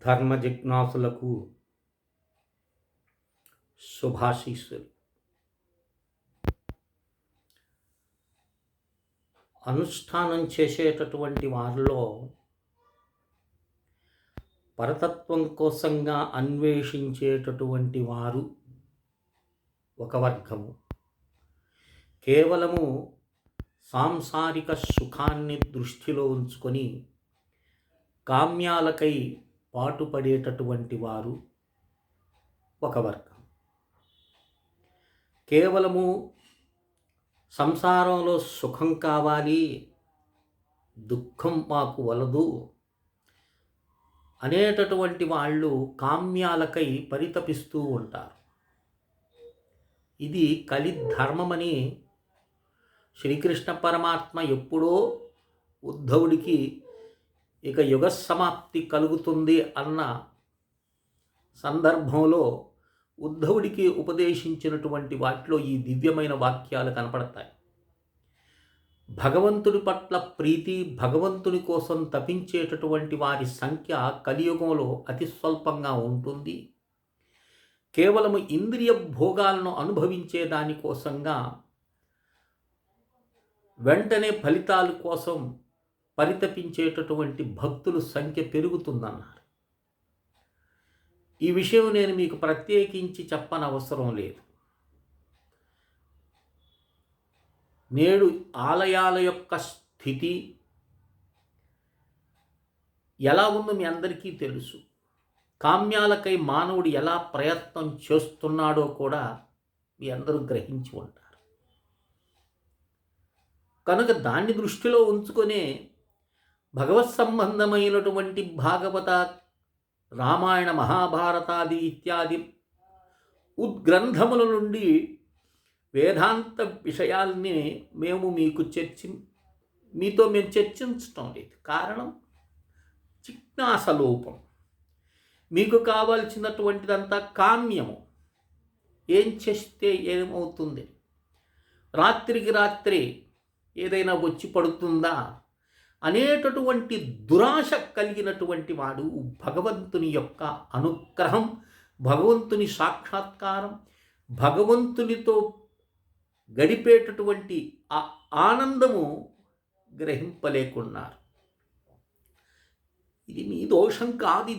ధర్మ జిజ్ఞాసులకు శుభాశీస్సులు. అనుష్ఠానం చేసేటటువంటి వారిలో పరతత్వం కోసంగా అన్వేషించేటటువంటి వారు ఒక వర్గము. కేవలము సాంసారిక సుఖాన్ని దృష్టిలో ఉంచుకొని కామ్యాలకై పాటుపడేటటువంటి వారు ఒక వర్గం. కేవలము సంసారంలో సుఖం కావాలి, దుఃఖం మాకు వలదు అనేటటువంటి వాళ్ళు కామ్యాలకై పరితపిస్తూ ఉంటారు. ఇది కలిధర్మమని శ్రీకృష్ణ పరమాత్మ ఎప్పుడో ఉద్ధవుడికి ఇక యుగ సమాప్తి కలుగుతుంది అన్న సందర్భంలో ఉద్ధవుడికి ఉపదేశించినటువంటి వాటిలో ఈ దివ్యమైన వాక్యాలు కనపడతాయి. భగవంతుడి పట్ల ప్రీతి, భగవంతుని కోసం తపించేటటువంటి వారి సంఖ్య కలియుగంలో అతి స్వల్పంగా ఉంటుంది. కేవలము ఇంద్రియ భోగాలను అనుభవించే దానికోసంగా వెంటనే ఫలితాల కోసం పరితపించేటటువంటి భక్తుల సంఖ్య పెరుగుతుందన్నారు. ఈ విషయం నేను మీకు ప్రత్యేకించి చెప్పనవసరం లేదు. నేడు ఆలయాల యొక్క స్థితి ఎలా ఉందో మీ అందరికీ తెలుసు. కామ్యాలకై మానవుడు ఎలా ప్రయత్నం చేస్తున్నాడో కూడా మీ అందరూ గ్రహించి ఉంటారు. కనుక దాన్ని దృష్టిలో ఉంచుకొనే భగవత్ సంబంధమైనటువంటి భాగవత, రామాయణ, మహాభారతాది ఇత్యాది ఉద్గ్రంథముల నుండి వేదాంత విషయాల్ని మేము మీతో చర్చించటం లేదు. కారణం జిజ్ఞాసలోపం. మీకు కావాల్సినటువంటిదంతా కామ్యము. ఏం చేస్తే ఏమవుతుంది, రాత్రికి రాత్రి ఏదైనా వచ్చి పడుతుందా అనేటటువంటి దురాశ కలిగినటువంటి వాడు భగవంతుని యొక్క అనుగ్రహం, భగవంతుని సాక్షాత్కారం, భగవంతునితో గడిపేటటువంటి ఆ ఆనందము గ్రహింపలేకున్నారు. ఇది మీ దోషం కాదు,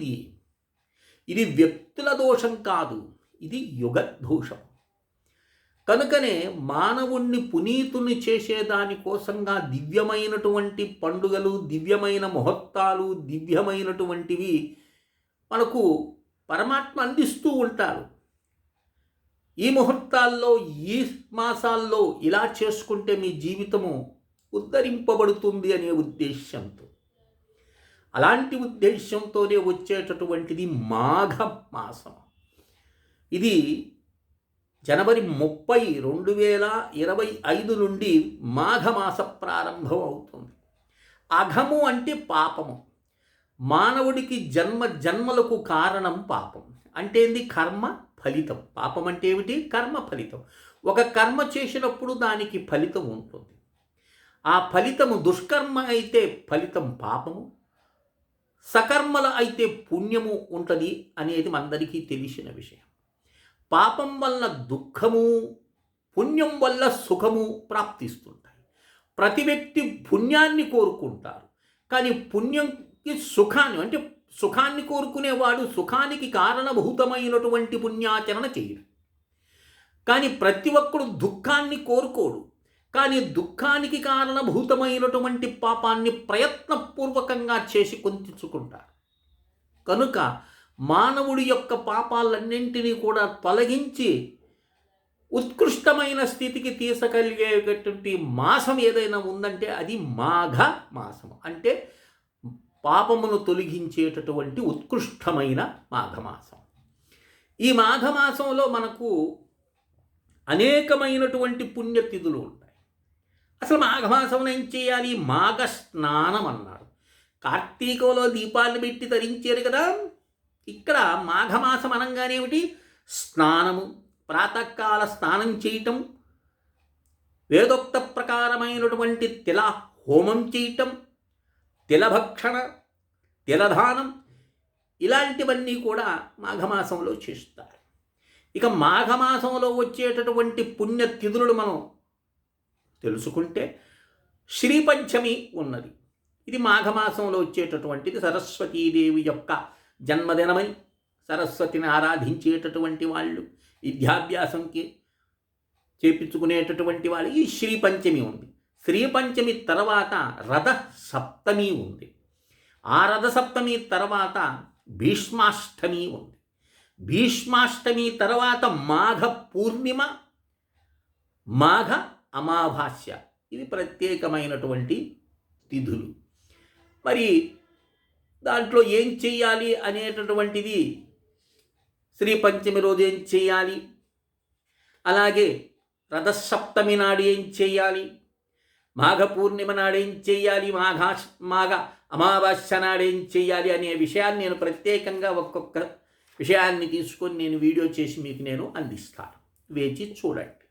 ఇది వ్యక్తుల దోషం కాదు, ఇది యుగ దోషం. కనుకనే మానవుణ్ణి పునీతుని చేసేదానికోసంగా దివ్యమైనటువంటి పండుగలు, దివ్యమైన ముహూర్తాలు, దివ్యమైనటువంటివి మనకు పరమాత్మ అందిస్తూ ఉంటారు. ఈ ముహూర్తాల్లో, ఈ మాసాల్లో ఇలా చేసుకుంటే మీ జీవితము ఉద్ధరింపబడుతుంది అనే ఉద్దేశ్యంతో, అలాంటి ఉద్దేశ్యంతోనే వచ్చేటటువంటిది మాఘ మాసం. ఇది జనవరి 30, 2025 నుండి మాఘమాస ప్రారంభం అవుతుంది. అఘము అంటే పాపము. మానవుడికి జన్మలకు కారణం పాపం. అంటే ఏంది? కర్మ ఫలితం. పాపం అంటే ఏమిటి? కర్మ ఫలితం. ఒక కర్మ చేసినప్పుడు దానికి ఫలితం ఉంటుంది. ఆ ఫలితము దుష్కర్మ అయితే ఫలితం పాపము, సకర్మల అయితే పుణ్యము ఉంటుంది అనేది మనందరికీ తెలిసిన విషయం. పాపం వల్ల దుఃఖము, పుణ్యం వల్ల సుఖము ప్రాప్తిస్తుంటాయి. ప్రతి వ్యక్తి పుణ్యాన్ని కోరుకుంటారు, కానీ పుణ్యంకి సుఖాన్ని, అంటే సుఖాన్ని కోరుకునేవాడు సుఖానికి కారణభూతమైనటువంటి పుణ్యాచరణ చేయడు. కానీ ప్రతి ఒక్కడు దుఃఖాన్ని కోరుకోడు, కానీ దుఃఖానికి కారణభూతమైనటువంటి పాపాన్ని ప్రయత్నపూర్వకంగా చేసి కొంచుకుంటారు. కనుక మానవుడి యొక్క పాపాలన్నింటినీ కూడా తొలగించి ఉత్కృష్టమైన స్థితికి తీసుకెళ్ళేటటువంటి మాసం ఏదైనా ఉందంటే అది మాఘ మాసము. అంటే పాపమును తొలగించేటటువంటి ఉత్కృష్టమైన మాఘమాసం. ఈ మాఘమాసంలో మనకు అనేకమైనటువంటి పుణ్యతిథులు ఉంటాయి. అసలు మాఘమాసంలో ఏం చేయాలి? మాఘ స్నానం అన్నాడు. కార్తీకంలో దీపాలు పెట్టి తరించారు కదా. ఇక్కడ మాఘమాసం అనగానే ఏమిటి? స్నానము, ప్రాతకాల స్నానం చేయటం, వేదోక్త ప్రకారమైనటువంటి తిల హోమం చేయటం, తిలభక్షణ, తిలదానం, ఇలాంటివన్నీ కూడా మాఘమాసంలో చేస్తారు. ఇక మాఘమాసంలో వచ్చేటటువంటి పుణ్యతిథులు మనం తెలుసుకుంటే శ్రీపంచమి ఉన్నది. ఇది మాఘమాసంలో వచ్చేటటువంటిది. సరస్వతీదేవి యొక్క జన్మదినమని సరస్వతిని ఆరాధించేటటువంటి వాళ్ళు, విద్యాభ్యాసంకి చేపించుకునేటటువంటి వాళ్ళు ఈ శ్రీపంచమి ఉంది. శ్రీపంచమి తర్వాత రథ సప్తమి ఉంది. ఆ రథ సప్తమి తర్వాత భీష్మాష్టమి ఉంది. భీష్మాష్టమి తర్వాత మాఘ పూర్ణిమ, మాఘ అమావాస్య. ఇవి ప్రత్యేకమైనటువంటి తిథులు. మరి దాంట్లో ఏం చెయ్యాలి అనేటటువంటిది, శ్రీపంచమి రోజు ఏం చెయ్యాలి, అలాగే రథసప్తమి నాడు ఏం చెయ్యాలి, మాఘ పూర్ణిమ నాడు ఏం చెయ్యాలి, మాఘ అమావాస్య నాడు ఏం చెయ్యాలి అనే విషయాన్ని నేను ప్రత్యేకంగా ఒక్కొక్క విషయాన్ని తీసుకొని నేను వీడియో చేసి మీకు నేను అందిస్తాను. వేచి చూడండి.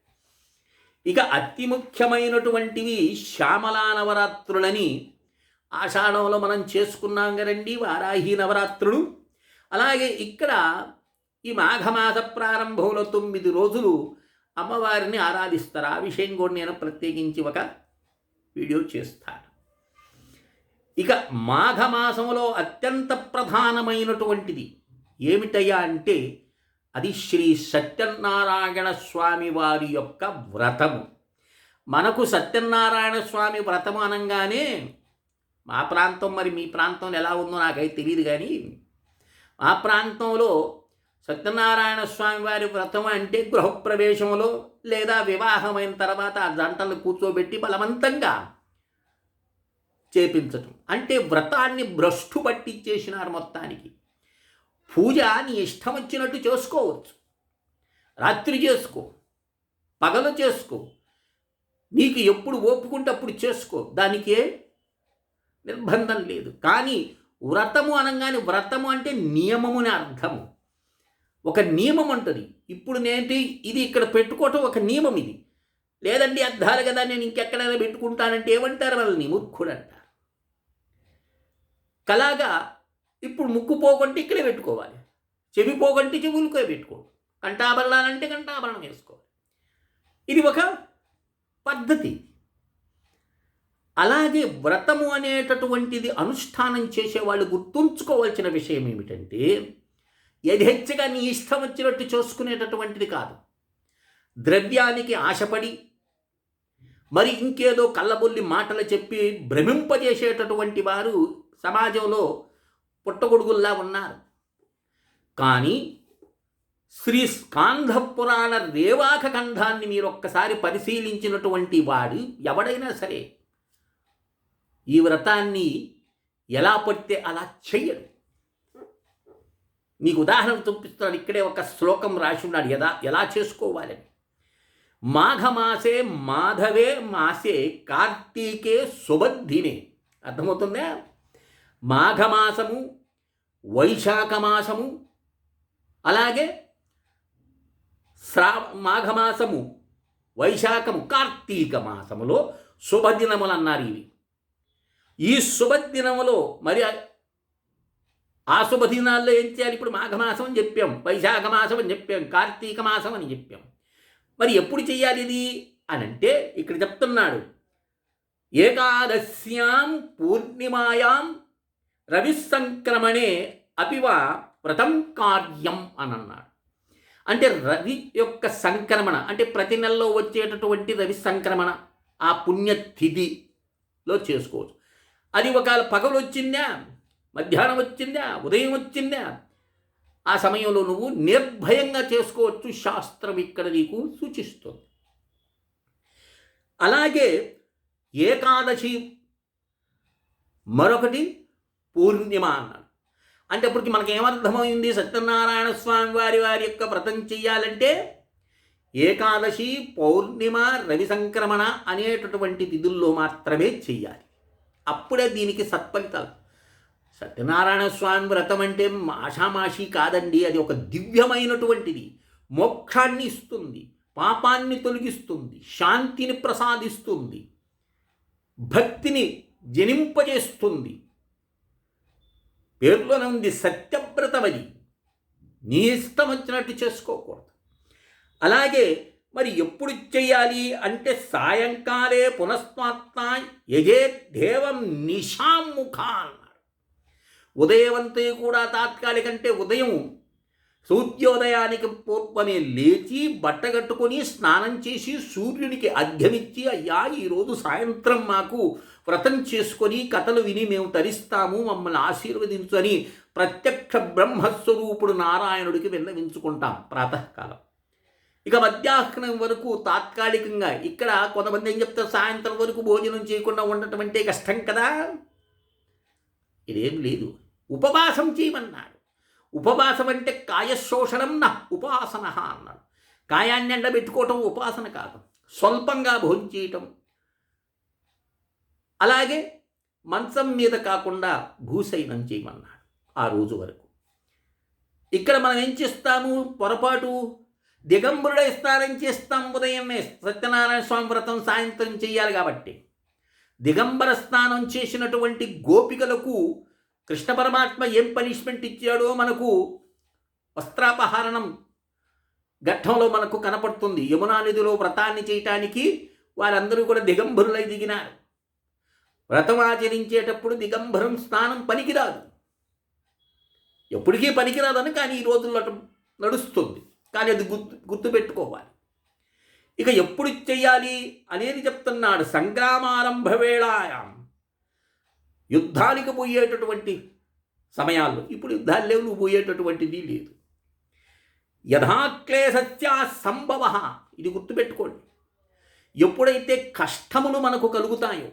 ఇక అతి ముఖ్యమైనటువంటివి శ్యామలా నవరాత్రులని ఆషాఢంలో మనం చేసుకున్నాం కదండి, వారాహి నవరాత్రులు. అలాగే ఇక్కడ ఈ మాఘమాస ప్రారంభంలో 9 రోజులు అమ్మవారిని ఆరాధిస్తారు. ఆ విషయం కూడా నేను ప్రత్యేకించి ఒక వీడియో చేస్తాను. ఇక మాఘమాసంలో అత్యంత ప్రధానమైనటువంటిది ఏమిటయ్యా అంటే అది శ్రీ సత్యనారాయణ స్వామి వారి యొక్క వ్రతము. మనకు సత్యనారాయణ స్వామి వ్రతము అనగానే మా ప్రాంతం, మరి మీ ప్రాంతంలో ఎలా ఉందో నాకైతే తెలియదు, కానీ మా ప్రాంతంలో సత్యనారాయణ స్వామి వారి వ్రతం అంటే గృహప్రవేశంలో లేదా వివాహమైన తర్వాత ఆ జంటలు కూర్చోబెట్టి బలవంతంగా చేపించటం. అంటే వ్రతాన్ని భ్రష్టు పట్టించేసినారు మొత్తానికి. పూజ నీ ఇష్టం వచ్చినట్టు చేసుకోవచ్చు. రాత్రి చేసుకో, పగలు చేసుకో, నీకు ఎప్పుడు ఒప్పుకుంటే అప్పుడు చేసుకో, దానికే నిర్బంధం లేదు. కానీ వ్రతము అనగానే, వ్రతము అంటే నియమముని అర్థము. ఒక నియమం ఉంటుంది. ఇప్పుడు నేంటి ఇది ఇక్కడ పెట్టుకోవటం ఒక నియమం. ఇది లేదండి అర్థాలు కదా నేను ఇంకెక్కడైనా పెట్టుకుంటానంటే ఏమంటారు వాళ్ళని? మూర్ఖుడు అంటారు. కలాగా ఇప్పుడు ముక్కు పోగొంటే ఇక్కడే పెట్టుకోవాలి, చెవి పోగొంటే చెవులకే పెట్టుకోవాలి, కంఠాభరణాలంటే కంఠాభరణం వేసుకోవాలి. ఇది ఒక పద్ధతి. అలాగే వ్రతము అనేటటువంటిది అనుష్ఠానం చేసేవాళ్ళు గుర్తుంచుకోవాల్సిన విషయం ఏమిటంటే యథేచ్ఛగా నీ ఇష్టం వచ్చినట్టు చేసుకునేటటువంటిది కాదు. ద్రవ్యానికి ఆశపడి మరి ఇంకేదో కళ్ళబొల్లి మాటలు చెప్పి భ్రమింపజేసేటటువంటి వారు సమాజంలో పుట్టగొడుగుల్లా ఉన్నారు. కానీ శ్రీ స్కాంధ పురాణ రేవాఖ ఖండాన్ని మీరు ఒక్కసారి పరిశీలించినటువంటి వాడు ఎవడైనా సరే ఈ వ్రతాన్ని ఎలా పడితే అలా చెయ్యడు. మీకు ఉదాహరణ చూపిస్తున్నాడు. ఇక్కడే ఒక శ్లోకం రాసి ఉన్నాడు ఎలా చేసుకోవాలని. మాఘమాసే మాధవే మాసే కార్తీకే సుబద్ధినే. అర్థమవుతుందా? మాఘమాసము, వైశాఖ మాసము, అలాగే మాఘమాసము, వైశాఖము, కార్తీక మాసములో శుభదినములు అన్నారు. ఇవి ఈ శుభదినములో మరి ఆ శుభదినాల్లో ఏం చేయాలి? ఇప్పుడు మాఘమాసం అని చెప్పాం, వైశాఖ మాసం అని చెప్పాం, కార్తీక మాసం అని చెప్పాం. మరి ఎప్పుడు చెయ్యాలి ఇది అని అంటే ఇక్కడ చెప్తున్నాడు. ఏకాదశ్యాం పూర్ణిమాయాం రవిసంక్రమణే అపివా వ్రతం కార్యం అని అన్నాడు. అంటే రవి యొక్క సంక్రమణ అంటే ప్రతి నెలలో వచ్చేటటువంటి రవి సంక్రమణ ఆ పుణ్యతిథిలో చేసుకోవచ్చు. అది ఒకవేళ పగలు వచ్చిందా, మధ్యాహ్నం వచ్చిందా, ఉదయం వచ్చిందా, ఆ సమయంలో నువ్వు నిర్భయంగా చేసుకోవచ్చు. శాస్త్రం ఇక్కడ నీకు సూచిస్తుంది. అలాగే ఏకాదశి, మరొకటి పూర్ణిమ అన్నాడు. అంటే అప్పటికి మనకి ఏమర్థమైంది? సత్యనారాయణ స్వామి వారి యొక్క వ్రతం చెయ్యాలంటే ఏకాదశి, పౌర్ణిమ, రవి సంక్రమణ అనేటటువంటి తిథుల్లో మాత్రమే చెయ్యాలి. అప్పుడే దీనికి సత్ఫలితాలు. సత్యనారాయణ స్వామి వ్రతం అంటే ఆషామాషి కాదండి. అది ఒక దివ్యమైనటువంటిది. మోక్షాన్ని ఇస్తుంది, పాపాన్ని తొలగిస్తుంది, శాంతిని ప్రసాదిస్తుంది, భక్తిని జనింపజేస్తుంది. పేర్లోనే ఉంది సత్యం వ్రతం అది, నీ ఇష్టం వచ్చినట్టు చేసుకోకూడదు. అలాగే మరి ఎప్పుడు చెయ్యాలి అంటే సాయంకాలే పునస్మాత్మ యజేద్ధేవం నిశాముఖా అన్నాడు. ఉదయవంతే కూడా తాత్కాలికంటే ఉదయం సూర్యోదయానికి పూర్వమే లేచి బట్టగట్టుకొని స్నానం చేసి సూర్యునికి అర్ఘ్యమిచ్చి, అయ్యా ఈరోజు సాయంత్రం మాకు వ్రతం చేసుకొని కథలు విని మేము తరిస్తాము, మమ్మల్ని ఆశీర్వదించు అని ప్రత్యక్ష బ్రహ్మస్వరూపుడు నారాయణుడికి విన్నవించుకుంటాం ప్రాతకాలం. ఇక మధ్యాహ్నం వరకు తాత్కాలికంగా ఇక్కడ కొంతమంది ఏం చెప్తారు, సాయంత్రం వరకు భోజనం చేయకుండా ఉండటం అంటే కష్టం కదా. ఇదేం లేదు, ఉపవాసం చేయమన్నాడు. ఉపవాసం అంటే కాయశోషణం నా ఉపాసన అన్నాడు. కాయాన్ని ఎండబెట్టుకోవటం ఉపాసన కాదు, స్వల్పంగా భోజనం చేయటం. అలాగే మంచం మీద కాకుండా భూశయనం చేయమన్నాడు ఆ రోజు వరకు. ఇక్కడ మనం ఏం చేస్తాము, పొరపాటు దిగంబరుడై స్నానం చేస్తాం ఉదయమే. సత్యనారాయణ స్వామి వ్రతం సాయంత్రం చేయాలి కాబట్టి దిగంబర స్నానం చేసినటువంటి గోపికలకు కృష్ణ పరమాత్మ ఏం పనిష్మెంట్ ఇచ్చాడో మనకు వస్త్రాపహరణం ఘట్టంలో మనకు కనపడుతుంది. యమునా నదిలో వ్రతాన్ని చేయటానికి వారందరూ కూడా దిగంబరులై దిగినారు. వ్రతం ఆచరించేటప్పుడు దిగంబరం స్నానం పనికిరాదు, ఎప్పటికీ పనికిరాదని కానీ ఈ రోజుల్లో నడుస్తుంది. కానీ అది గుర్తుపెట్టుకోవాలి. ఇక ఎప్పుడు చెయ్యాలి అనేది చెప్తున్నాడు. సంగ్రామారంభ వేళాయాం, యుద్ధానికి పోయేటటువంటి సమయాల్లో. ఇప్పుడు యుద్ధాలు లేవు, నువ్వు పోయేటటువంటిది లేదు. యథాక్లేశస్యా సంభవ, ఇది గుర్తుపెట్టుకోండి. ఎప్పుడైతే కష్టములు మనకు కలుగుతాయో,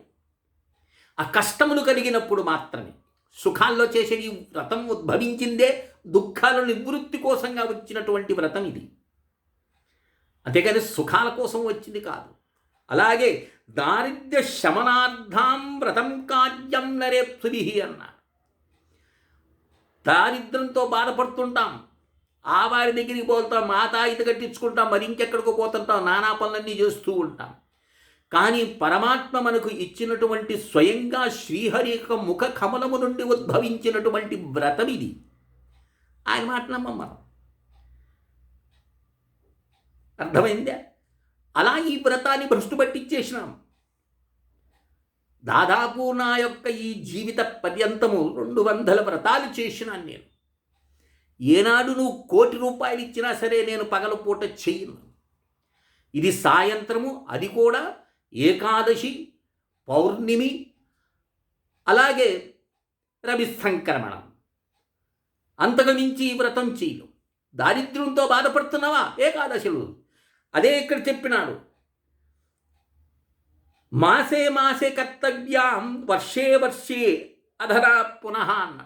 ఆ కష్టములు కలిగినప్పుడు మాత్రమే. సుఖాల్లో చేసే ఈ వ్రతం ఉద్భవించిందే దుఃఖాల నివృత్తి కోసంగా వచ్చినటువంటి వ్రతం ఇది, అంతేకాని సుఖాల కోసం వచ్చింది కాదు. అలాగే దారిద్ర్య శమనార్థం వ్రతం కార్యం నరేప్సుభి అన్నారు. దారిద్ర్యంతో బాధపడుతుంటాం, ఆ వారి దగ్గరికి పోతాం, ఆ తాయిత కట్టించుకుంటాం, మరి ఇంకెక్కడికో పోతుంటాం, నానా పనులన్నీ చేస్తూ ఉంటాం. కానీ పరమాత్మ మనకు ఇచ్చినటువంటి స్వయంగా శ్రీహరి యొక్క ముఖ కమలము నుండి ఉద్భవించినటువంటి వ్రతం ఇది. ఆయన మాట నమ్మం మనం. అర్థమైందా? అలా ఈ వ్రతాన్ని భ్రష్టు పట్టించేసినాం. దాదాపు నా యొక్క ఈ జీవిత పర్యంతము 200 వ్రతాలు చేసినాను నేను. ఏనాడు నువ్వు 1 కోటి రూపాయలు ఇచ్చినా సరే నేను పగలపూట చెయ్యను. ఇది సాయంత్రము, అది కూడా ఏకాదశి, పౌర్ణమి, అలాగే రవి సంక్రమణం. అంతకు మించి ఈ వ్రతం చేయను. దారిద్ర్యంతో బాధపడుతున్నావా, ఏకాదశులు. అదే ఇక్కడ చెప్పినాడు, మాసే మాసే కర్తవ్యాం వర్షే వర్షే అధరా పునః అన్న.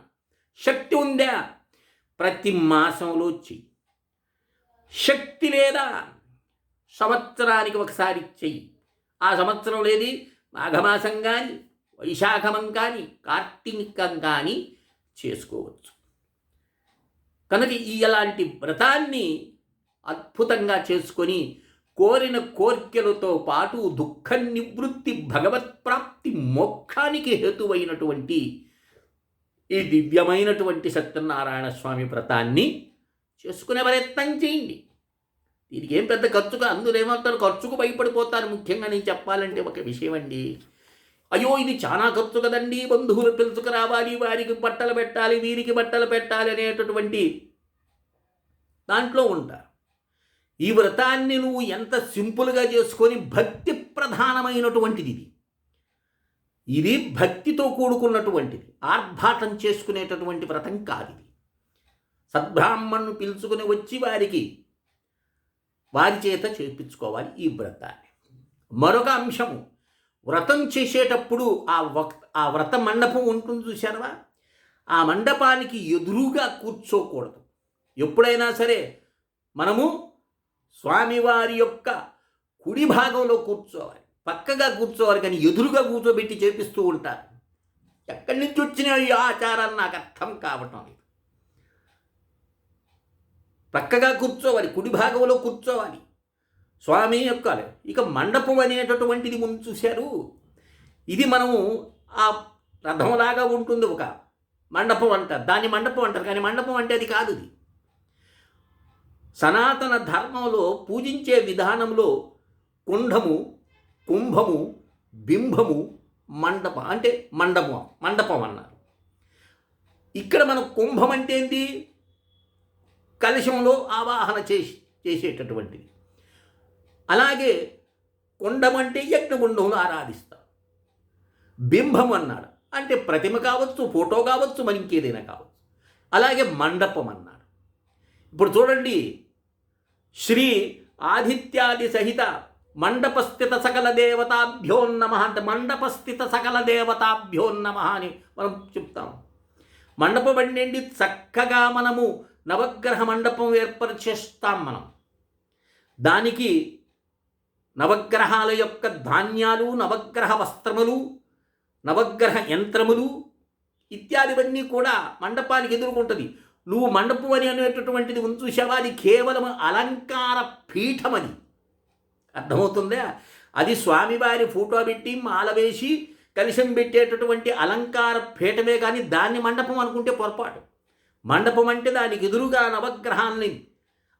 శక్తి ఉందా, ప్రతి మాసంలో చెయ్యి. శక్తి లేదా, సంవత్సరానికి ఒకసారి చెయ్యి. ఆ సంవత్సరం లేది మాఘమాసం కానీ, వైశాఖమం కానీ, కార్తీకం కానీ చేసుకోవచ్చు. కనుక ఇలాంటి వ్రతాన్ని అద్భుతంగా చేసుకొని కోరిన కోర్కెలతో పాటు దుఃఖ నివృత్తి, భగవత్ప్రాప్తి, మోక్షానికి హేతువైనటువంటి ఈ దివ్యమైనటువంటి సత్యనారాయణ స్వామి వ్రతాన్ని చేసుకునే ప్రయత్నం చేయండి. దీనికి ఏం పెద్ద ఖర్చుగా, అందులో ఏమంటారు, ఖర్చుకు భయపడిపోతారు. ముఖ్యంగా నేను చెప్పాలంటే ఒక విషయం అండి, అయ్యో ఇది చాలా ఖర్చు కదండి, బంధువులు పిలుచుకు రావాలి, వారికి బట్టలు పెట్టాలి, వీరికి బట్టలు పెట్టాలి అనేటటువంటి దాంట్లో ఉంటారు. ఈ వ్రతాన్ని నువ్వు ఎంత సింపుల్గా చేసుకొని, భక్తి ప్రధానమైనటువంటిది ఇది. ఇది భక్తితో కూడుకున్నటువంటిది, ఆర్భాటం చేసుకునేటటువంటి వ్రతం కాదు ఇది. సద్బ్రాహ్మణ్ణు పిలుచుకుని వచ్చి వారి చేత చేయించుకోవాలి ఈ వ్రతాన్ని. మరొక అంశము, వ్రతం చేసేటప్పుడు ఆ వ్రత మండపం ఉంటుంది చూశారవా, ఆ మండపానికి ఎదురుగా కూర్చోకూడదు. ఎప్పుడైనా సరే మనము స్వామివారి యొక్క కుడి భాగంలో కూర్చోవాలి, పక్కగా కూర్చోవాలి, కానీ ఎదురుగా కూర్చోబెట్టి చేపిస్తూ ఉంటారు. ఎక్కడి నుంచి వచ్చిన ఈ ఆచారాన్ని నాకు అర్థం కావటం లేదు. పక్కగా కూర్చోవాలి, కుడి భాగంలో కూర్చోవాలి స్వామి యొక్క. ఇక మండపం అనేటటువంటిది ముందు చూశారు, ఇది మనము ఆ రథంలాగా ఉంటుంది, ఒక మండపం అంటారు, దాన్ని మండపం అంటారు. కానీ మండపం అంటే అది కాదు. ఇది సనాతన ధర్మంలో పూజించే విధానంలో కుండము, కుంభము, బింబము, మండపం అంటే మండపం అన్నారు. ఇక్కడ మనం కుంభం అంటే ఏంటి? కలశంలో ఆవాహన చేసేటటువంటిది. అలాగే కుండం అంటే యజ్ఞగుండంలో ఆరాధిస్తారు. బింబం అన్నాడు అంటే ప్రతిమ కావచ్చు, ఫోటో కావచ్చు, మరి ఇంకేదైనా కావచ్చు. అలాగే మండపం అన్నాడు. ఇప్పుడు చూడండి, శ్రీ ఆదిత్యాది సహిత మండపస్థిత సకల దేవతాభ్యో నమః అంటే మండపస్థిత సకల దేవతాభ్యో నమః అని మనం చెప్తాం. మండపం అంటే చక్కగా మనము నవగ్రహ మండపం ఏర్పరిచేస్తాం. మనం దానికి నవగ్రహాల యొక్క ధాన్యాలు, నవగ్రహ వస్త్రములు, నవగ్రహ యంత్రములు ఇత్యాదివన్నీ కూడా మండపానికి ఎదుర్కొంటుంది. నువ్వు మండపం అని అనేటటువంటిది చూసావా, అది కేవలం అలంకార పీఠం. అది అర్థమవుతుందా? అది స్వామివారి ఫోటో పెట్టి మాల వేసి కలశం పెట్టేటటువంటి అలంకార పీఠమే, కానీ దాన్ని మండపం అనుకుంటే పొరపాటు. మండపం అంటే దానికి ఎదురుగా నవగ్రహాల్ని,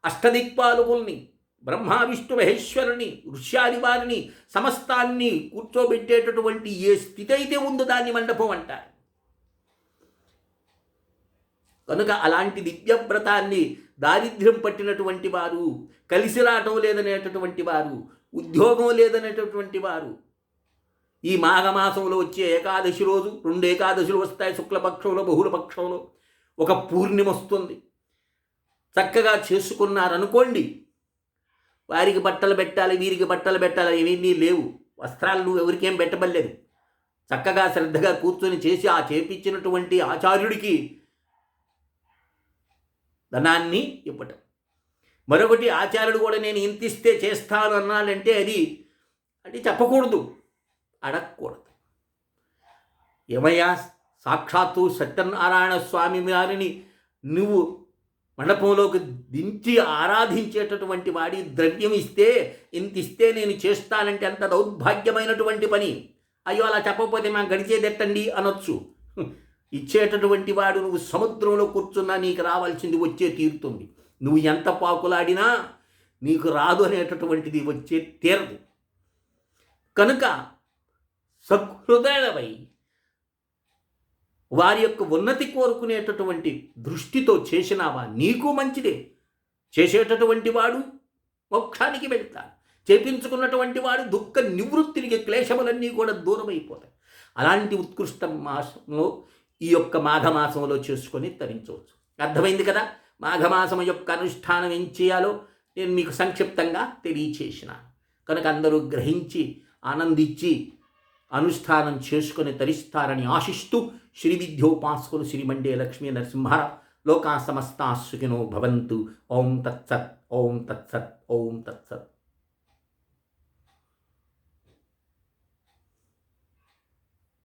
అష్టదిక్పాలకుల్ని, బ్రహ్మ విష్ణు మహేశ్వరుని, ఋష్యాది వారిని సమస్తాన్ని కూర్చోబెట్టేటటువంటి ఏ స్థితి అయితే ఉందో దాన్ని మండపం అంటారు. కనుక అలాంటి దివ్యవ్రతాన్ని దారిద్ర్యం పట్టినటువంటి వారు, కలిసి రావటం లేదనేటటువంటి వారు, ఉద్యోగం లేదనేటటువంటి వారు ఈ మాఘమాసంలో వచ్చే ఏకాదశి రోజు 2 ఏకాదశులు వస్తాయి. శుక్లపక్షంలో, బహుళపక్షంలో ఒక పూర్ణిమ వస్తుంది. చక్కగా చేసుకున్నారనుకోండి, వారికి బట్టలు పెట్టాలి, వీరికి బట్టలు పెట్టాలి, ఇవన్నీ లేవు. వస్త్రాలు నువ్వు ఎవరికేం పెట్టబడలేదు. చక్కగా శ్రద్ధగా కూర్చొని చేసి ఆ చేపించినటువంటి ఆచార్యుడికి ధనాన్ని ఇవ్వటం. మరొకటి, ఆచార్యుడు కూడా నేను ఇంత ఇస్తే చేస్తాను అన్నాడంటే అది చెప్పకూడదు, అడగకూడదు. ఏమయ్యా, సాక్షాత్తు సత్యనారాయణ స్వామి వారిని నువ్వు మండపంలోకి దించి ఆరాధించేటటువంటి వాడి ద్రవ్యం ఇస్తే, ఇంత ఇస్తే నేను చేస్తానంటే అంత దౌర్భాగ్యమైనటువంటి పని. అయ్యో అలా చెప్పకపోతే మేము గడిచేదెట్టండి అనొచ్చు. ఇచ్చేటటువంటి వాడు నువ్వు సముద్రంలో కూర్చున్నా నీకు రావాల్సింది వచ్చే తీరుతుంది. నువ్వు ఎంత పాకులాడినా నీకు రాదు అనేటటువంటిది వచ్చే తీరదు. కనుక సహృదయులపై వారి యొక్క ఉన్నతి కోరుకునేటటువంటి దృష్టితో చేసినావా నీకు మంచిదే. చేసేటటువంటి వాడు మోక్షానికి వెళ్తాడు. చేపించుకున్నటువంటి వాడు దుఃఖ నివృత్తికి, క్లేశములన్నీ కూడా దూరం అయిపోతాయి. అలాంటి ఉత్కృష్ట మాసంలో ఈ యొక్క మాఘమాసంలో చేసుకొని తరించవచ్చు. అర్థమైంది కదా? మాఘమాసం యొక్క అనుష్ఠానం ఏం చేయాలో నేను మీకు సంక్షిప్తంగా తెలియచేసిన. కనుక అందరూ గ్రహించి ఆనందించి అనుష్ఠానం చేసుకొని తరిస్తారని ఆశిస్తూ శ్రీ విద్యోపాసకులు శ్రీ మండే లక్ష్మీ నరసింహారావు లోకా సమస్తా సుఖినో భవంతు. ఓం తత్సత్, ఓం తత్సత్, ఓం తత్సత్.